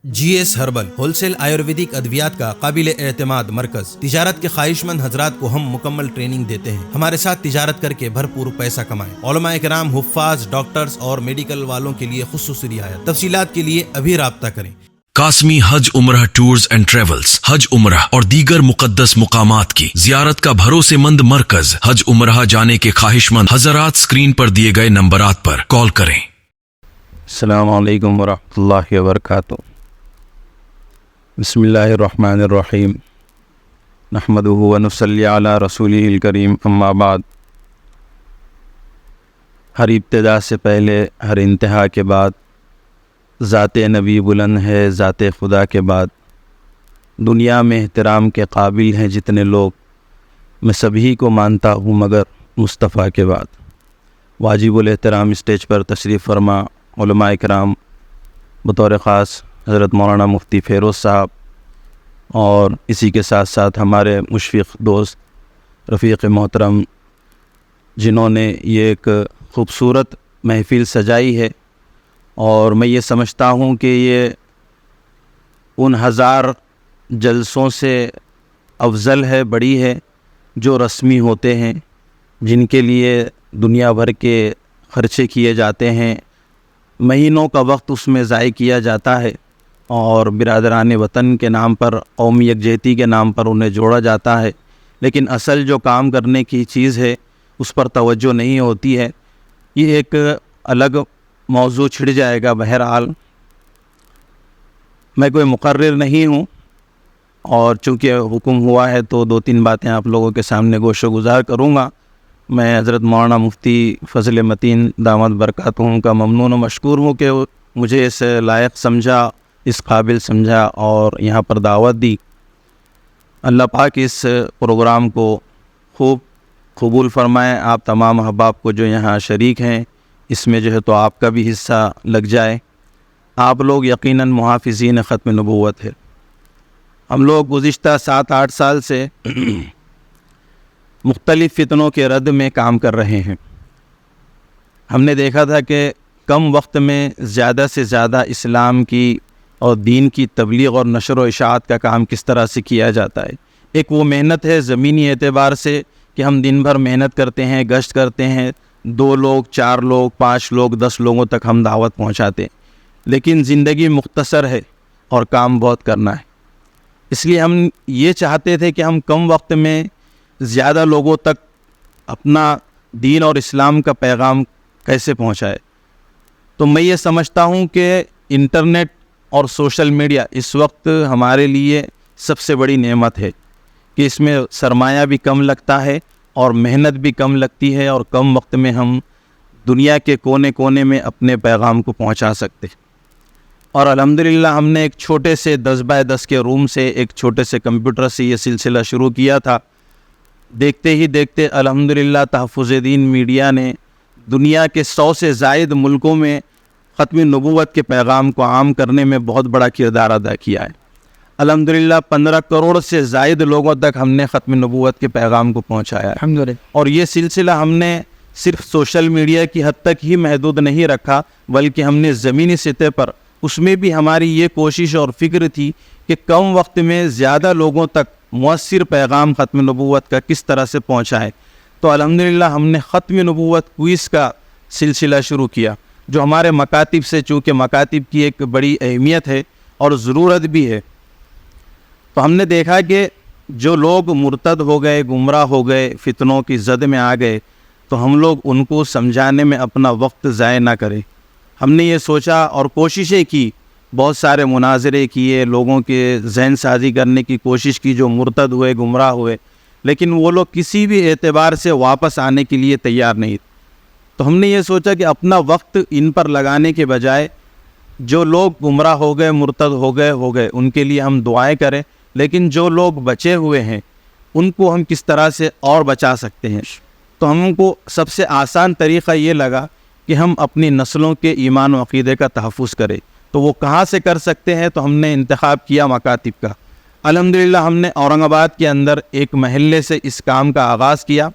جی S herbal wholesale Ayurvedic ادویات کا قابل اعتماد مرکز۔ تجارت کے خواہش مند حضرات کو ہم مکمل ٹریننگ دیتے ہیں۔ ہمارے ساتھ تجارت کر کے بھرپور پیسہ کمائیں۔ علماء کرام، حفاظ، ڈاکٹرز اور میڈیکل والوں کے لیے خصوصی رعایت۔ تفصیلات کے لیے ابھی رابطہ کریں۔ قاسمی حج عمرہ ٹورز اینڈ ٹریولز حج عمرہ اور دیگر مقدس مقامات کی زیارت کا بھروسے مند مرکز۔ حج عمرہ جانے کے خواہش مند حضرات اسکرین پر دیے گئے نمبرات پر کال کریں۔ السلام علیکم ورحمۃ اللہ وبرکاتہ۔ بسم اللہ الرحمن الرحیم، نحمدہ ونصلی علی رسولہ الکریم، اما بعد۔ ہر ابتدا سے پہلے ہر انتہا کے بعد ذات نبی بلند ہے، ذات خدا کے بعد دنیا میں احترام کے قابل ہیں جتنے لوگ، میں سبھی کو مانتا ہوں مگر مصطفیٰ کے بعد۔ واجب الاحترام اسٹیج پر تشریف فرما علماء کرام، بطور خاص حضرت مولانا مفتی فیروز صاحب، اور اسی کے ساتھ ساتھ ہمارے مشفق دوست رفیق محترم، جنہوں نے یہ ایک خوبصورت محفل سجائی ہے، اور میں یہ سمجھتا ہوں کہ یہ ان ہزار جلسوں سے افضل ہے، بڑی ہے، جو رسمی ہوتے ہیں، جن کے لیے دنیا بھر کے خرچے کیے جاتے ہیں، مہینوں کا وقت اس میں ضائع کیا جاتا ہے، اور برادران وطن کے نام پر، قومی یکجہتی کے نام پر انہیں جوڑا جاتا ہے، لیکن اصل جو کام کرنے کی چیز ہے اس پر توجہ نہیں ہوتی ہے۔ یہ ایک الگ موضوع چھڑ جائے گا۔ بہرحال میں کوئی مقرر نہیں ہوں، اور چونکہ حکم ہوا ہے تو دو تین باتیں آپ لوگوں کے سامنے گوش و گزار کروں گا۔ میں حضرت مولانا مفتی فضل متین دامت برکاتہم کا ممنون و مشکور ہوں کہ مجھے اس لائق سمجھا، اس قابل سمجھا اور یہاں پر دعوت دی۔ اللہ پاک اس پروگرام کو خوب قبول فرمائے۔ آپ تمام احباب کو جو یہاں شریک ہیں، اس میں جو ہے تو آپ کا بھی حصہ لگ جائے۔ آپ لوگ یقیناً محافظین ختم نبوت ہے۔ ہم لوگ گزشتہ 7-8 سال سے مختلف فتنوں کے رد میں کام کر رہے ہیں۔ ہم نے دیکھا تھا کہ کم وقت میں زیادہ سے زیادہ اسلام کی اور دین کی تبلیغ اور نشر و اشاعت کا کام کس طرح سے کیا جاتا ہے۔ ایک وہ محنت ہے زمینی اعتبار سے کہ ہم دن بھر محنت کرتے ہیں، گشت کرتے ہیں، 2 لوگ، 4 لوگ، 5 لوگ، 10 لوگوں تک ہم دعوت پہنچاتے ہیں، لیکن زندگی مختصر ہے اور کام بہت کرنا ہے۔ اس لیے ہم یہ چاہتے تھے کہ ہم کم وقت میں زیادہ لوگوں تک اپنا دین اور اسلام کا پیغام کیسے پہنچائے۔ تو میں یہ سمجھتا ہوں کہ انٹرنیٹ اور سوشل میڈیا اس وقت ہمارے لیے سب سے بڑی نعمت ہے کہ اس میں سرمایہ بھی کم لگتا ہے اور محنت بھی کم لگتی ہے، اور کم وقت میں ہم دنیا کے کونے کونے میں اپنے پیغام کو پہنچا سکتے۔ اور الحمدللہ ہم نے ایک چھوٹے سے 10x10 کے روم سے، ایک چھوٹے سے کمپیوٹر سے یہ سلسلہ شروع کیا تھا۔ دیکھتے ہی دیکھتے الحمدللہ تحفظ دین میڈیا نے دنیا کے 100 سے زائد ملکوں میں ختم نبوت کے پیغام کو عام کرنے میں بہت بڑا کردار ادا کیا ہے۔ الحمدللہ 15 کروڑ سے زائد لوگوں تک ہم نے ختم نبوت کے پیغام کو پہنچایا ہے الحمدللہ۔ اور یہ سلسلہ ہم نے صرف سوشل میڈیا کی حد تک ہی محدود نہیں رکھا، بلکہ ہم نے زمینی سطح پر، اس میں بھی ہماری یہ کوشش اور فکر تھی کہ کم وقت میں زیادہ لوگوں تک مؤثر پیغام ختم نبوت کا کس طرح سے پہنچائیں۔ تو الحمدللہ ہم نے ختم نبوت کوئز کا سلسلہ شروع کیا، جو ہمارے مکاتب سے، چونکہ مکاتب کی ایک بڑی اہمیت ہے اور ضرورت بھی ہے، تو ہم نے دیکھا کہ جو لوگ مرتد ہو گئے، گمراہ ہو گئے، فتنوں کی زد میں آ گئے، تو ہم لوگ ان کو سمجھانے میں اپنا وقت ضائع نہ کریں۔ ہم نے یہ سوچا اور کوششیں کی، بہت سارے مناظرے کیے، لوگوں کے ذہن سازی کرنے کی کوشش کی جو مرتد ہوئے، گمراہ ہوئے، لیکن وہ لوگ کسی بھی اعتبار سے واپس آنے کے لیے تیار نہیں۔ تو ہم نے یہ سوچا کہ اپنا وقت ان پر لگانے کے بجائے جو لوگ گمراہ ہو گئے، مرتد ہو گئے ان کے لیے ہم دعائیں کریں، لیکن جو لوگ بچے ہوئے ہیں ان کو ہم کس طرح سے اور بچا سکتے ہیں۔ تو ہم کو سب سے آسان طریقہ یہ لگا کہ ہم اپنی نسلوں کے ایمان و عقیدے کا تحفظ کریں۔ تو وہ کہاں سے کر سکتے ہیں؟ تو ہم نے انتخاب کیا مکاتب کا۔ الحمدللہ ہم نے اورنگ آباد کے اندر ایک محلے سے اس کام کا آغاز کیا۔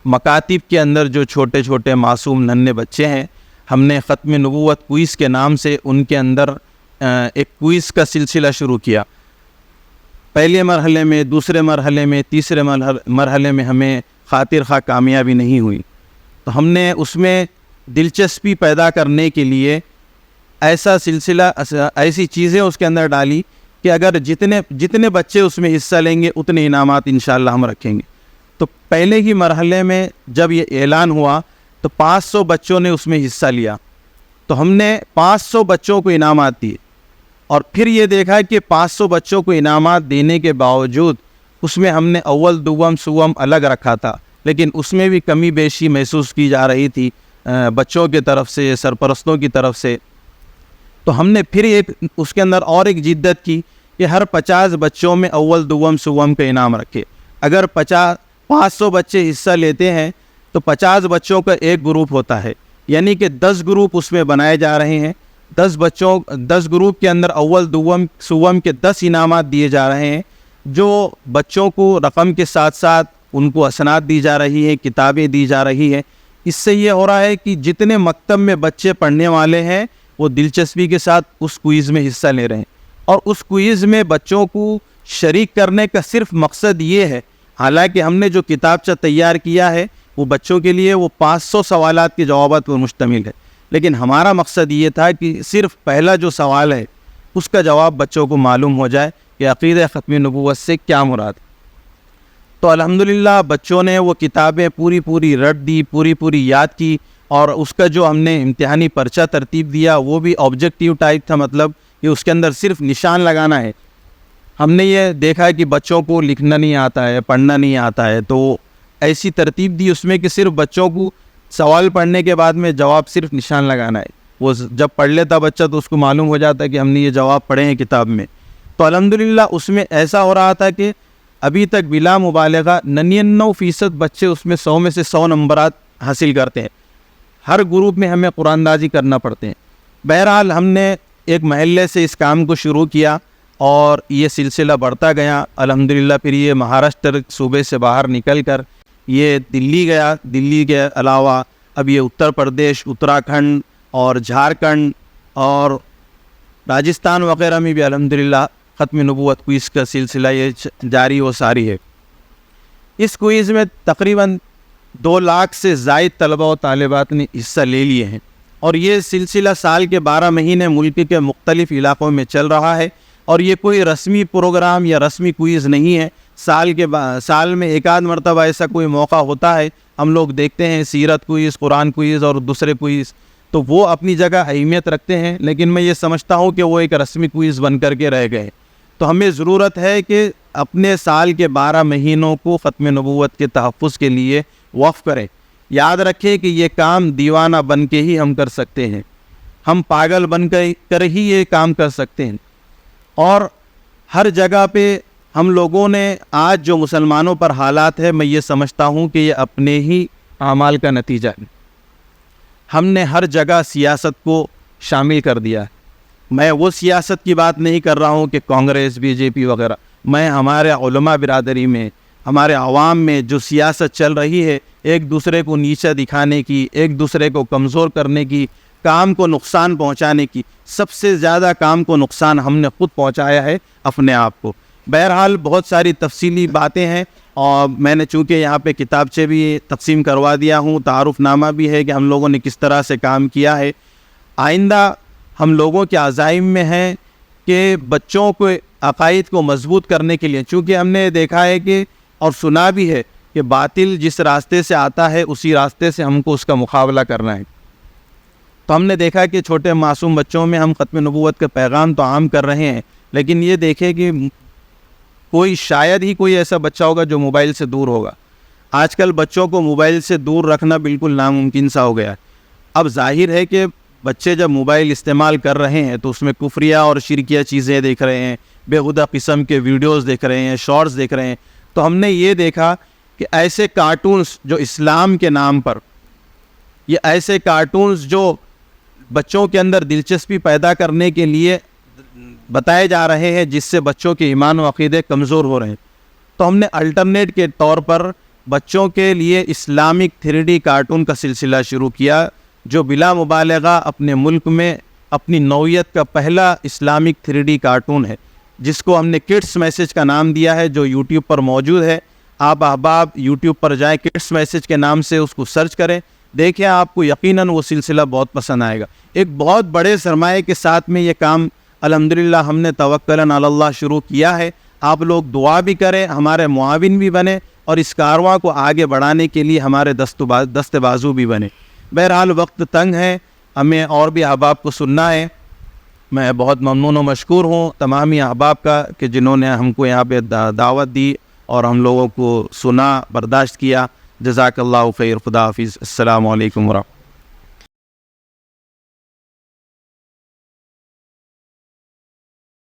مکاتب کے اندر جو چھوٹے چھوٹے معصوم ننھے بچے ہیں، ہم نے ختم نبوت کوئز کے نام سے ان کے اندر ایک کوئز کا سلسلہ شروع کیا. پہلے مرحلے میں، دوسرے مرحلے میں، تیسرے مرحلے میں ہمیں خاطر خواہ کامیابی نہیں ہوئی. تو ہم نے اس میں دلچسپی پیدا کرنے کے لیے ایسا سلسلہ، ایسی چیزیں اس کے اندر ڈالی کہ اگر جتنے بچے اس میں حصہ لیں گے اتنے انعامات انشاءاللہ ہم رکھیں گے. تو پہلے ہی مرحلے میں جب یہ اعلان ہوا تو 500 بچوں نے اس میں حصہ لیا. تو ہم نے 500 بچوں کو انعامات دیے، اور پھر یہ دیکھا کہ 500 بچوں کو انعامات دینے کے باوجود اس میں ہم نے اول دوم سوم الگ رکھا تھا، لیکن اس میں بھی کمی بیشی محسوس کی جا رہی تھی بچوں کی طرف سے، سرپرستوں کی طرف سے. تو ہم نے پھر اس کے اندر اور ایک جدت کی کہ ہر 50 بچوں میں اول دوم سوم کا انعام رکھے. اگر 500 بچے حصہ لیتے ہیں تو 50 بچوں کا ایک گروپ ہوتا ہے، یعنی کہ 10 گروپ اس میں بنائے جا رہے ہیں. 10 گروپ کے اندر اول دوم سوم کے 10 انعامات دیے جا رہے ہیں، جو بچوں کو رقم کے ساتھ ساتھ ان کو اسناد دی جا رہی ہے، کتابیں دی جا رہی ہے. اس سے یہ ہو رہا ہے کہ جتنے مکتب میں بچے پڑھنے والے ہیں وہ دلچسپی کے ساتھ اس کوئز میں حصہ لے رہے ہیں. اور اس کوئز میں بچوں کو شریک کرنے کا صرف مقصد یہ ہے، حالانکہ ہم نے جو کتابچہ تیار کیا ہے وہ بچوں کے لیے وہ 500 سوالات کے جوابات پر مشتمل ہے، لیکن ہمارا مقصد یہ تھا کہ صرف پہلا جو سوال ہے اس کا جواب بچوں کو معلوم ہو جائے کہ عقیدہ ختم نبوت سے کیا مراد. تو الحمدللہ بچوں نے وہ کتابیں پوری رٹ دی، پوری یاد کی، اور اس کا جو ہم نے امتحانی پرچہ ترتیب دیا وہ بھی آبجیکٹیو ٹائپ تھا، مطلب کہ اس کے اندر صرف نشان لگانا ہے. ہم نے یہ دیکھا کہ بچوں کو لکھنا نہیں آتا ہے، پڑھنا نہیں آتا ہے، تو ایسی ترتیب دی اس میں کہ صرف بچوں کو سوال پڑھنے کے بعد میں جواب صرف نشان لگانا ہے. وہ جب پڑھ لیتا بچہ تو اس کو معلوم ہو جاتا ہے کہ ہم نے یہ جواب پڑھے ہیں کتاب میں. تو الحمدللہ اس میں ایسا ہو رہا تھا کہ ابھی تک بلا مبالغہ 99% بچے اس میں 100 میں سے 100 نمبرات حاصل کرتے ہیں. ہر گروپ میں ہمیں قرآن دازی کرنا پڑتے ہیں. بہرحال ہم نے ایک محلے سے اس کام کو شروع کیا اور یہ سلسلہ بڑھتا گیا. الحمدللہ پھر یہ مہاراشٹر صوبے سے باہر نکل کر یہ دلی گیا. دلی کے علاوہ اب یہ اتر پردیش، اتراکھنڈ اور جھارکھنڈ اور راجستھان وغیرہ میں بھی الحمدللہ ختم نبوت کوئز کا سلسلہ یہ جاری و ساری ہے. اس کوئز میں تقریباً 2 لاکھ سے زائد طلبہ و طالبات نے حصہ لے لیے ہیں، اور یہ سلسلہ سال کے 12 مہینے ملک کے مختلف علاقوں میں چل رہا ہے. اور یہ کوئی رسمی پروگرام یا رسمی کوئز نہیں ہے. سال میں ایک آدھ مرتبہ ایسا کوئی موقع ہوتا ہے، ہم لوگ دیکھتے ہیں سیرت کوئز، قرآن کوئز اور دوسرے کوئز، تو وہ اپنی جگہ اہمیت رکھتے ہیں، لیکن میں یہ سمجھتا ہوں کہ وہ ایک رسمی کوئز بن کر کے رہ گئے. تو ہمیں ضرورت ہے کہ اپنے سال کے 12 مہینوں کو ختم نبوت کے تحفظ کے لیے وقف کریں. یاد رکھیں کہ یہ کام دیوانہ بن کے ہی ہم کر سکتے ہیں، ہم پاگل بن کر ہی یہ کام کر سکتے ہیں. اور ہر جگہ پہ ہم لوگوں نے آج جو مسلمانوں پر حالات ہے، میں یہ سمجھتا ہوں کہ یہ اپنے ہی اعمال کا نتیجہ ہے. ہم نے ہر جگہ سیاست کو شامل کر دیا ہے. میں وہ سیاست کی بات نہیں کر رہا ہوں کہ کانگریس، بی جے پی وغیرہ. میں ہمارے علماء برادری میں، ہمارے عوام میں جو سیاست چل رہی ہے، ایک دوسرے کو نیچا دکھانے کی، ایک دوسرے کو کمزور کرنے کی، کام کو نقصان پہنچانے کی، سب سے زیادہ کام کو نقصان ہم نے خود پہنچایا ہے اپنے آپ کو. بہرحال بہت ساری تفصیلی باتیں ہیں، اور میں نے چونکہ یہاں پہ کتابچے بھی تقسیم کروا دیا ہوں، تعارف نامہ بھی ہے کہ ہم لوگوں نے کس طرح سے کام کیا ہے. آئندہ ہم لوگوں کے عزائم میں ہیں کہ بچوں کو عقائد کو مضبوط کرنے کے لیے، چونکہ ہم نے دیکھا ہے کہ اور سنا بھی ہے کہ باطل جس راستے سے آتا ہے اسی راستے سے ہم کو اس کا مقابلہ کرنا ہے. تو ہم نے دیکھا کہ چھوٹے معصوم بچوں میں ہم ختم نبوت کا پیغام تو عام کر رہے ہیں، لیکن یہ دیکھیں کہ شاید ہی کوئی ایسا بچہ ہوگا جو موبائل سے دور ہوگا. آج کل بچوں کو موبائل سے دور رکھنا بالکل ناممکن سا ہو گیا ہے. اب ظاہر ہے کہ بچے جب موبائل استعمال کر رہے ہیں تو اس میں کفریہ اور شرکیہ چیزیں دیکھ رہے ہیں، بےہودہ قسم کے ویڈیوز دیکھ رہے ہیں، شارٹس دیکھ رہے ہیں. تو ہم نے یہ دیکھا کہ ایسے کارٹونز جو اسلام کے نام پر، یہ ایسے کارٹونز جو بچوں کے اندر دلچسپی پیدا کرنے کے لیے بتائے جا رہے ہیں، جس سے بچوں کے ایمان و عقیدے کمزور ہو رہے ہیں، تو ہم نے الٹرنیٹ کے طور پر بچوں کے لیے اسلامک 3D کارٹون کا سلسلہ شروع کیا، جو بلا مبالغہ اپنے ملک میں اپنی نوعیت کا پہلا اسلامک 3D کارٹون ہے جس کو ہم نے کڈس میسج کا نام دیا ہے، جو یوٹیوب پر موجود ہے۔ آپ احباب یوٹیوب پر جائیں، کڈس میسج کے نام سے اس کو سرچ کریں، دیکھیں آپ کو یقیناً وہ سلسلہ بہت پسند آئے گا۔ ایک بہت بڑے سرمایے کے ساتھ میں یہ کام الحمدللہ ہم نے توکلاً علی اللہ شروع کیا ہے۔ آپ لوگ دعا بھی کریں، ہمارے معاون بھی بنیں، اور اس کارواں کو آگے بڑھانے کے لیے ہمارے دست بازو بھی بنے۔ بہرحال وقت تنگ ہے، ہمیں اور بھی احباب کو سننا ہے۔ میں بہت ممنون و مشکور ہوں تمامی احباب کا کہ جنہوں نے ہم کو یہاں پہ دعوت دی اور ہم لوگوں کو سنا، برداشت کیا۔ جزاک اللہ خیر، خدا حافظ، السلام علیکم ورحمۃ اللہ۔